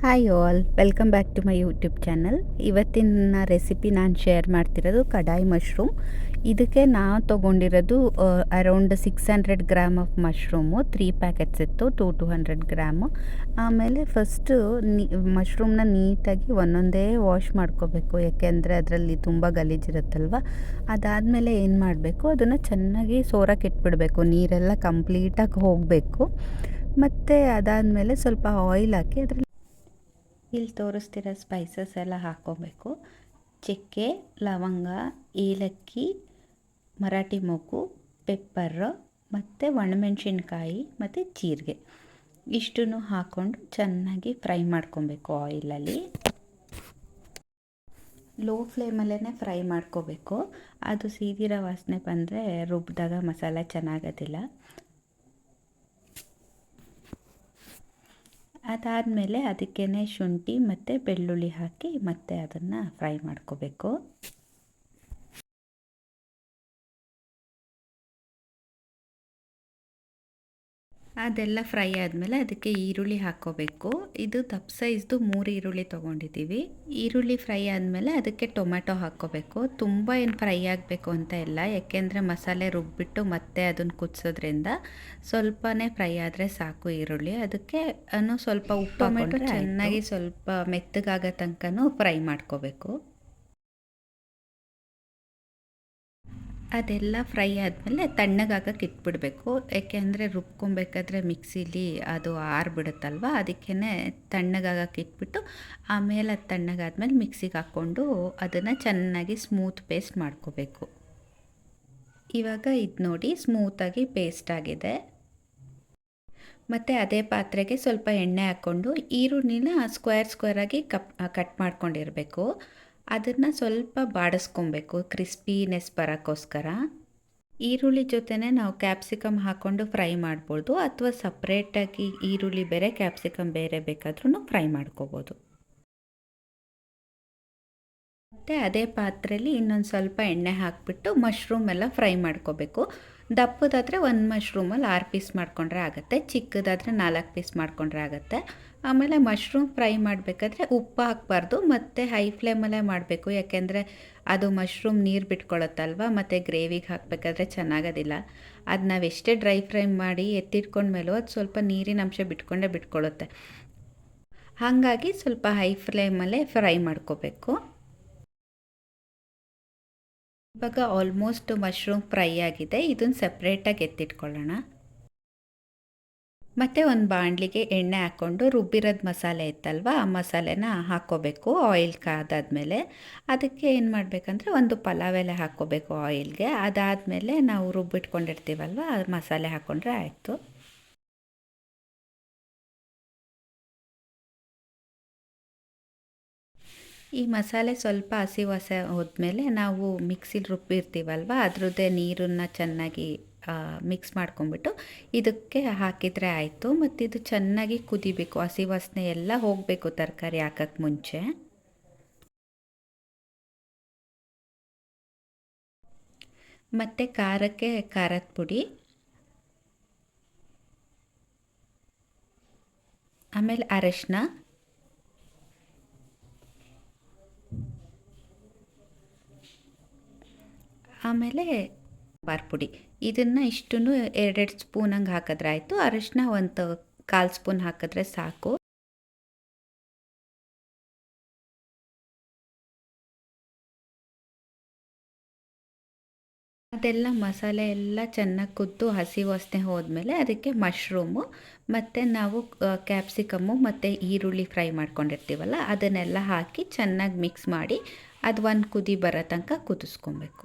Hi all, welcome back to my YouTube channel. ಇವತ್ತಿನ recipe ನಾನು share ಮಾಡ್ತಿರೋದು kadai mushroom. ಇದಕ್ಕೆ ನಾವು ತೊಗೊಂಡಿರೋದು around 600 gram of mushroom. 3 packets ಇತ್ತು, 200 ಗ್ರಾಮು. ಆಮೇಲೆ ಫಸ್ಟು ಮಶ್ರೂಮ್ನ ನೀಟಾಗಿ ಒಂದೊಂದೇ ವಾಶ್ ಮಾಡ್ಕೋಬೇಕು, ಯಾಕೆಂದರೆ ಅದರಲ್ಲಿ ತುಂಬ ಗಲೀಜಿರುತ್ತಲ್ವ. ಅದಾದಮೇಲೆ ಏನು ಮಾಡಬೇಕು, ಅದನ್ನು ಚೆನ್ನಾಗಿ ಸೋರಕ್ಕೆ ಇಟ್ಬಿಡಬೇಕು, ನೀರೆಲ್ಲ ಕಂಪ್ಲೀಟಾಗಿ ಹೋಗಬೇಕು. ಮತ್ತು ಅದಾದಮೇಲೆ ಸ್ವಲ್ಪ ಆಯಿಲ್ ಹಾಕಿ ಅದರಲ್ಲಿ ಇಲ್ಲಿ ತೋರಿಸ್ತಿರೋ ಸ್ಪೈಸಸ್ ಎಲ್ಲ ಹಾಕ್ಕೋಬೇಕು. ಚಕ್ಕೆ, ಲವಂಗ, ಏಲಕ್ಕಿ, ಮರಾಠಿ ಮೊಗ್ಗು, ಪೆಪ್ಪರು ಮತ್ತು ಒಣಮೆಣಸಿನ್ಕಾಯಿ ಮತ್ತು ಜೀರಿಗೆ ಇಷ್ಟನ್ನು ಹಾಕ್ಕೊಂಡು ಚೆನ್ನಾಗಿ ಫ್ರೈ ಮಾಡ್ಕೊಬೇಕು ಆಯಿಲಲ್ಲಿ. ಲೋ ಫ್ಲೇಮಲ್ಲೇ ಫ್ರೈ ಮಾಡ್ಕೋಬೇಕು. ಅದು ಸೀದಿರೋ ವಾಸನೆ ಬಂದರೆ ರುಬ್ಬಿದಾಗ ಮಸಾಲೆ ಚೆನ್ನಾಗೋದಿಲ್ಲ. ಅದಾದಮೇಲೆ ಅದಕ್ಕೇ ಶುಂಠಿ ಮತ್ತು ಬೆಳ್ಳುಳ್ಳಿ ಹಾಕಿ ಮತ್ತೆ ಅದನ್ನು ಫ್ರೈ ಮಾಡ್ಕೋಬೇಕು. ಅದೆಲ್ಲ ಫ್ರೈ ಆದಮೇಲೆ ಅದಕ್ಕೆ ಈರುಳ್ಳಿ ಹಾಕ್ಕೋಬೇಕು. ಇದು ದಪ್ಪ ಸೈಜ್ದು 3 ಈರುಳ್ಳಿ ತೊಗೊಂಡಿದ್ದೀವಿ. ಈರುಳ್ಳಿ ಫ್ರೈ ಆದಮೇಲೆ ಅದಕ್ಕೆ ಟೊಮೆಟೊ ಹಾಕ್ಕೋಬೇಕು. ತುಂಬ ಏನು ಫ್ರೈ ಆಗಬೇಕು ಅಂತ ಇಲ್ಲ, ಯಾಕೆಂದರೆ ಮಸಾಲೆ ರುಬ್ಬಿಟ್ಟು ಮತ್ತೆ ಅದನ್ನು ಕುದಿಸೋದ್ರಿಂದ ಸ್ವಲ್ಪನೇ ಫ್ರೈ ಆದರೆ ಸಾಕು ಈರುಳ್ಳಿ. ಅದಕ್ಕೆ ಸ್ವಲ್ಪ ಉಪ್ಪು ಟೊಮೆಟೊ ಚೆನ್ನಾಗಿ ಸ್ವಲ್ಪ ಮೆತ್ತಗಾಗೋ ತನಕನೂ ಫ್ರೈ ಮಾಡ್ಕೋಬೇಕು. ಅದೆಲ್ಲ ಫ್ರೈ ಆದಮೇಲೆ ತಣ್ಣಗಾಗಕ್ಕೆ ಇಟ್ಬಿಡಬೇಕು, ಏಕೆಂದರೆ ರುಬ್ಕೊಬೇಕಾದ್ರೆ ಮಿಕ್ಸಿಲಿ ಅದು ಆರಿಬಿಡುತ್ತಲ್ವ. ಅದಕ್ಕೇ ತಣ್ಣಗಾಗಕ್ಕೆ ಇಟ್ಬಿಟ್ಟು ಆಮೇಲೆ ಅದು ತಣ್ಣಗಾದ್ಮೇಲೆ ಮಿಕ್ಸಿಗೆ ಹಾಕ್ಕೊಂಡು ಅದನ್ನು ಚೆನ್ನಾಗಿ ಸ್ಮೂತ್ ಪೇಸ್ಟ್ ಮಾಡ್ಕೋಬೇಕು. ಇವಾಗ ಇದು ನೋಡಿ ಸ್ಮೂತಾಗಿ ಪೇಸ್ಟ್ ಆಗಿದೆ. ಮತ್ತು ಅದೇ ಪಾತ್ರೆಗೆ ಸ್ವಲ್ಪ ಎಣ್ಣೆ ಹಾಕ್ಕೊಂಡು ಈರುಳ್ಳಿನ ಸ್ಕ್ವೇರಾಗಿ ಕಟ್ ಮಾಡ್ಕೊಂಡಿರಬೇಕು. ಅದನ್ನು ಸ್ವಲ್ಪ ಬಾಡಿಸ್ಕೊಬೇಕು ಕ್ರಿಸ್ಪಿನೆಸ್ ಬರೋಕ್ಕೋಸ್ಕರ. ಈರುಳ್ಳಿ ಜೊತೆನೇ ನಾವು ಕ್ಯಾಪ್ಸಿಕಮ್ ಹಾಕ್ಕೊಂಡು ಫ್ರೈ ಮಾಡ್ಬೋದು, ಅಥವಾ ಸಪ್ರೇಟಾಗಿ ಈರುಳ್ಳಿ ಬೇರೆ ಕ್ಯಾಪ್ಸಿಕಮ್ ಬೇರೆ ಬೇಕಾದ್ರೂ ಫ್ರೈ ಮಾಡ್ಕೋಬೋದು. ಮತ್ತು ಅದೇ ಪಾತ್ರೆಯಲ್ಲಿ ಇನ್ನೊಂದು ಸ್ವಲ್ಪ ಎಣ್ಣೆ ಹಾಕಿಬಿಟ್ಟು ಮಶ್ರೂಮ್ ಎಲ್ಲ ಫ್ರೈ ಮಾಡ್ಕೋಬೇಕು. ದಪ್ಪದಾದರೆ ಒಂದು ಮಶ್ರೂಮಲ್ಲಿ 6 ಪೀಸ್ ಮಾಡ್ಕೊಂಡ್ರೆ ಆಗುತ್ತೆ, ಚಿಕ್ಕದಾದರೆ 4 ಪೀಸ್ ಮಾಡ್ಕೊಂಡ್ರೆ ಆಗುತ್ತೆ. ಆಮೇಲೆ ಮಶ್ರೂಮ್ ಫ್ರೈ ಮಾಡಬೇಕಾದ್ರೆ ಉಪ್ಪು ಹಾಕಬಾರ್ದು, ಮತ್ತು ಹೈ ಫ್ಲೇಮಲ್ಲೇ ಮಾಡಬೇಕು, ಯಾಕೆಂದರೆ ಅದು ಮಶ್ರೂಮ್ ನೀರು ಬಿಟ್ಕೊಳ್ಳುತ್ತಲ್ವ, ಮತ್ತು ಗ್ರೇವಿಗೆ ಹಾಕಬೇಕಾದ್ರೆ ಚೆನ್ನಾಗೋದಿಲ್ಲ. ಅದು ನಾವು ಎಷ್ಟೇ ಡ್ರೈ ಫ್ರೈ ಮಾಡಿ ಎತ್ತಿಟ್ಕೊಂಡ್ಮೇಲೂ ಅದು ಸ್ವಲ್ಪ ನೀರಿನ ಅಂಶ ಬಿಟ್ಕೊಳ್ಳುತ್ತೆ. ಹಾಗಾಗಿ ಸ್ವಲ್ಪ ಹೈ ಫ್ಲೇಮಲ್ಲೇ ಫ್ರೈ ಮಾಡ್ಕೋಬೇಕು. ಇವಾಗ ಆಲ್ಮೋಸ್ಟ್ ಮಶ್ರೂಮ್ ಫ್ರೈ ಆಗಿದೆ. ಇದನ್ನು ಸಪ್ರೇಟಾಗಿ ಎತ್ತಿಟ್ಕೊಳ್ಳೋಣ. ಮತ್ತು ಒಂದು ಬಾಣಲಿಗೆ ಎಣ್ಣೆ ಹಾಕ್ಕೊಂಡು ರುಬ್ಬಿರೋದು ಮಸಾಲೆ ಇತ್ತಲ್ವ, ಆ ಮಸಾಲೆನ ಹಾಕ್ಕೋಬೇಕು. ಆಯಿಲ್ ಕಾದಾದ್ಮೇಲೆ ಅದಕ್ಕೆ ಏನು ಮಾಡಬೇಕಂದ್ರೆ ಒಂದು ಪಲಾವ್ ಎಲೆ ಹಾಕ್ಕೋಬೇಕು ಆಯಿಲ್ಗೆ. ಅದಾದಮೇಲೆ ನಾವು ರುಬ್ಬಿಟ್ಕೊಂಡಿರ್ತೀವಲ್ವ ಆ ಮಸಾಲೆ ಹಾಕ್ಕೊಂಡ್ರೆ ಆಯಿತು. ಈ ಮಸಾಲೆ ಸ್ವಲ್ಪ ಹಸಿ ವಾಸನೆ ಹೋದ್ಮೇಲೆ ನಾವು ಮಿಕ್ಸಿಲಿ ರುಬ್ಬಿರ್ತೀವಲ್ವ ಅದರದ್ದೇ ನೀರನ್ನು ಚೆನ್ನಾಗಿ ಮಿಕ್ಸ್ ಮಾಡ್ಕೊಂಬಿಟ್ಟು ಇದಕ್ಕೆ ಹಾಕಿದರೆ ಆಯಿತು. ಮತ್ತು ಇದು ಚೆನ್ನಾಗಿ ಕುದಿಬೇಕು, ಹಸಿ ವಾಸನೆ ಎಲ್ಲ ಹೋಗಬೇಕು ತರಕಾರಿ ಹಾಕೋಕ್ಕೆ ಮುಂಚೆ. ಮತ್ತು ಖಾರಕ್ಕೆ ಖಾರದ ಪುಡಿ, ಆಮೇಲೆ ಅರಶಿನ, ಆಮೇಲೆ ಸಾಂಬಾರು ಪುಡಿ. ಇದನ್ನು ಇಷ್ಟನ್ನು 2 ಸ್ಪೂನ್ ಹಂಗೆ ಹಾಕಿದ್ರೆ ಆಯಿತು. ಅರಶಿನ ಒಂದು 1/4 ಸ್ಪೂನ್ ಹಾಕಿದ್ರೆ ಸಾಕು. ಅದೆಲ್ಲ ಮಸಾಲೆ ಎಲ್ಲ ಚೆನ್ನಾಗಿ ಕುದ್ದು ಹಸಿ ವಾಸನೆ ಹೋದ್ಮೇಲೆ ಅದಕ್ಕೆ ಮಶ್ರೂಮು ಮತ್ತು ನಾವು ಕ್ಯಾಪ್ಸಿಕಮ್ಮು ಮತ್ತು ಈರುಳ್ಳಿ ಫ್ರೈ ಮಾಡ್ಕೊಂಡಿರ್ತೀವಲ್ಲ ಅದನ್ನೆಲ್ಲ ಹಾಕಿ ಚೆನ್ನಾಗಿ ಮಿಕ್ಸ್ ಮಾಡಿ ಅದು ಒಂದು ಕುದಿ ಬರೋ ತನಕ ಕುದಿಸ್ಕೊಬೇಕು.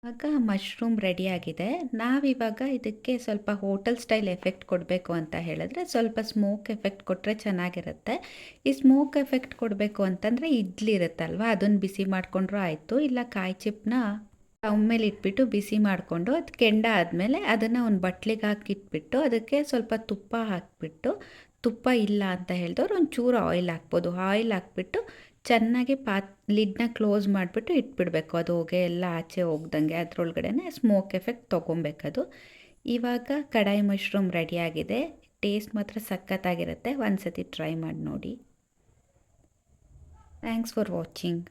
ಇವಾಗ ಮಶ್ರೂಮ್ ರೆಡಿಯಾಗಿದೆ. ನಾವಿವಾಗ ಇದಕ್ಕೆ ಸ್ವಲ್ಪ ಹೋಟೆಲ್ ಸ್ಟೈಲ್ ಎಫೆಕ್ಟ್ ಕೊಡಬೇಕು ಅಂತ ಹೇಳಿದ್ರೆ ಸ್ವಲ್ಪ ಸ್ಮೋಕ್ ಎಫೆಕ್ಟ್ ಕೊಟ್ಟರೆ ಚೆನ್ನಾಗಿರುತ್ತೆ. ಈ ಸ್ಮೋಕ್ ಎಫೆಕ್ಟ್ ಕೊಡಬೇಕು ಅಂತಂದರೆ ಇಡ್ಲಿ ಇರುತ್ತಲ್ವ, ಅದನ್ನು ಬಿಸಿ ಮಾಡಿಕೊಂಡ್ರೂ ಆಯಿತು, ಇಲ್ಲ ಕಾಯಿ ಚಿಪ್ಪನ್ನ ಸ್ಟವ್ ಮೇಲೆ ಇಟ್ಬಿಟ್ಟು ಬಿಸಿ ಮಾಡಿಕೊಂಡು ಅದು ಕೆಂಡ ಆದಮೇಲೆ ಅದನ್ನು ಒಂದು ಬಟ್ಲಿಗೆ ಹಾಕಿಟ್ಬಿಟ್ಟು ಅದಕ್ಕೆ ಸ್ವಲ್ಪ ತುಪ್ಪ ಹಾಕಿಬಿಟ್ಟು, ತುಪ್ಪ ಇಲ್ಲ ಅಂತ ಹೇಳಿದವ್ರು ಒಂಚೂರು ಆಯಿಲ್ ಹಾಕ್ಬೋದು. ಆಯಿಲ್ ಹಾಕ್ಬಿಟ್ಟು ಚೆನ್ನಾಗಿ ಲಿಡ್ನ ಕ್ಲೋಸ್ ಮಾಡಿಬಿಟ್ಟು ಇಟ್ಬಿಡಬೇಕು. ಅದು ಹೊಗೆ ಎಲ್ಲ ಆಚೆ ಹೋಗ್ದಂಗೆ ಅದರೊಳಗಡೆ ಸ್ಮೋಕ್ ಎಫೆಕ್ಟ್ ತೊಗೊಬೇಕದು. ಇವಾಗ ಕಡಾಯಿ ಮಶ್ರೂಮ್ ರೆಡಿಯಾಗಿದೆ. ಟೇಸ್ಟ್ ಮಾತ್ರ ಸಖತ್ತಾಗಿರುತ್ತೆ. ಒಂದು ಸತಿ ಟ್ರೈ ಮಾಡಿ ನೋಡಿ. Thanks for watching.